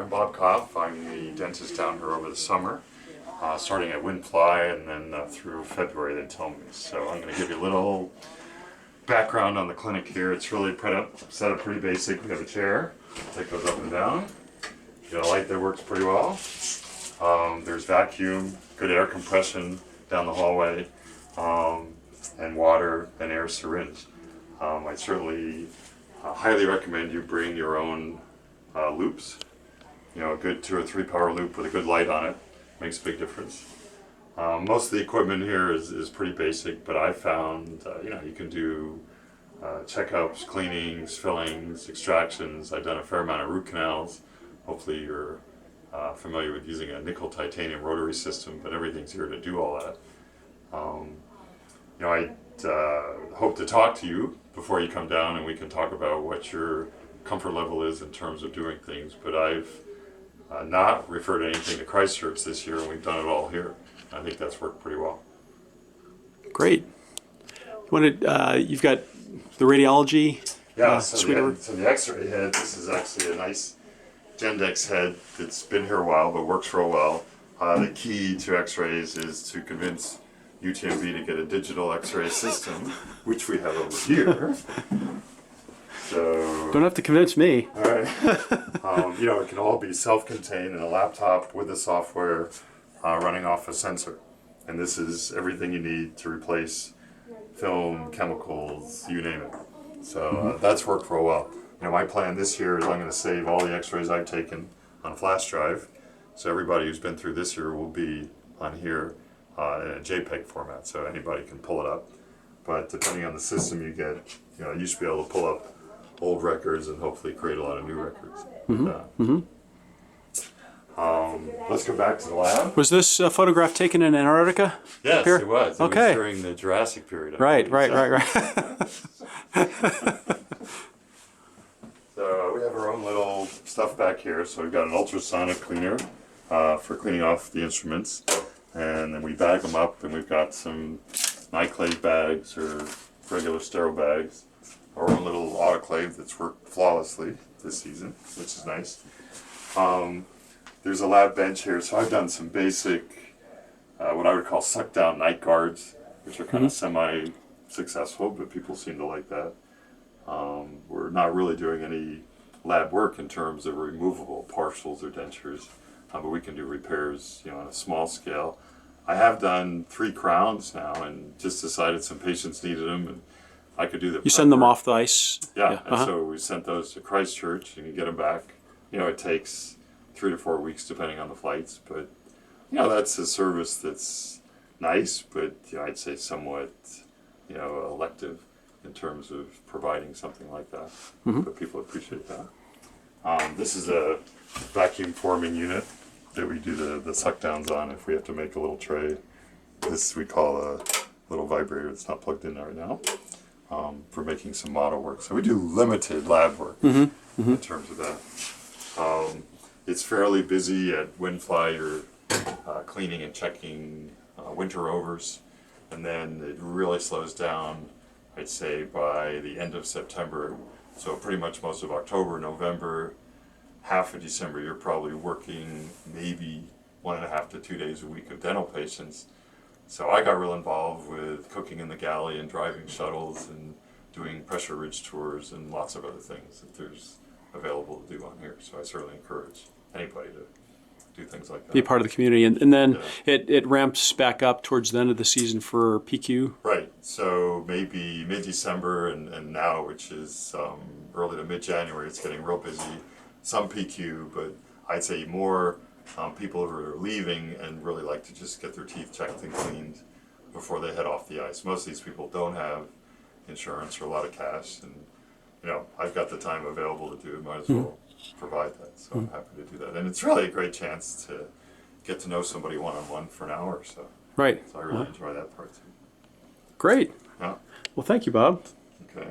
I'm Bob Koff. I'm the dentist down here over the summer, starting at Windfly and then through February they tell me. So I'm going to give you a little background on the clinic here. It's really set up pretty basic. We have a chair, take those up and down. You got a light that works pretty well. There's vacuum, good air compression down the hallway, and water and air syringe. I certainly highly recommend you bring your own loops. You know, a good 2 or 3 power loop with a good light on it makes a big difference. Most of the equipment here is pretty basic, but I found you can do checkups, cleanings, fillings, extractions. I've done a fair amount of root canals. Hopefully you're familiar with using a nickel titanium rotary system, but everything's here to do all that. I hope to talk to you before you come down and we can talk about what your comfort level is in terms of doing things, but I've not referred anything to Christchurch this year, and we've done it all here. I think that's worked pretty well. Great. You've got the radiology so the x-ray head, this is actually a nice Gendex head that's been here a while but works real well. The key to x-rays is to convince UTMB to get a digital x-ray system, which we have over here. So don't have to convince me. All right. It can all be self-contained in a laptop with the software running off a sensor. And this is everything you need to replace film, chemicals, you name it. So that's worked for a while. My plan this year is I'm going to save all the x-rays I've taken on a flash drive. So everybody who's been through this year will be on here in a JPEG format, so anybody can pull it up. But depending on the system you get, you used to be able to pull up old records and hopefully create a lot of new records. Let's go back to the lab. Was this photograph taken in Antarctica? Yes, here? It was. It was during the Jurassic period. Right. So we have our own little stuff back here. So we've got an ultrasonic cleaner for cleaning off the instruments. And then we bag them up, and we've got some Nyclave bags or regular sterile bags. Our own little autoclave that's worked flawlessly this season, which is nice. There's a lab bench here, so I've done some basic, what I would call suck down night guards, which are kind of semi-successful, but people seem to like that. We're not really doing any lab work in terms of removable partials or dentures, but we can do repairs, on a small scale. I have done 3 crowns now, and just decided some patients needed them, and I could do the. You send them off the ice. Yeah. And so we sent those to Christchurch, and you get them back. It takes 3 to 4 weeks depending on the flights, but that's a service that's nice, but I'd say somewhat elective in terms of providing something like that. But people appreciate that. This is a vacuum forming unit that we do the suck downs on if we have to make a little tray. This we call a little vibrator. It's not plugged in right now. For making some model work. So we do limited lab work in terms of that. It's fairly busy at Windfly. You're cleaning and checking winter rovers, and then it really slows down, I'd say, by the end of September. So pretty much most of October, November, half of December, you're probably working maybe 1.5 to 2 days a week of dental patients. So I got real involved with cooking in the galley and driving shuttles and doing pressure ridge tours and lots of other things that there's available to do on here. So I certainly encourage anybody to do things like that. Be part of the community. And then it ramps back up towards the end of the season for PQ. Right. So maybe mid-December and now, which is early to mid-January, it's getting real busy. Some PQ, but I'd say more people who are leaving and really like to just get their teeth checked and cleaned before they head off the ice. Most of these people don't have insurance or a lot of cash, and I've got the time available to do it, might as well provide that. So I'm happy to do that. And it's really a great chance to get to know somebody one-on-one for an hour or so. Right. So I really enjoy that part too. Great. Yeah. Well, thank you, Bob. Okay.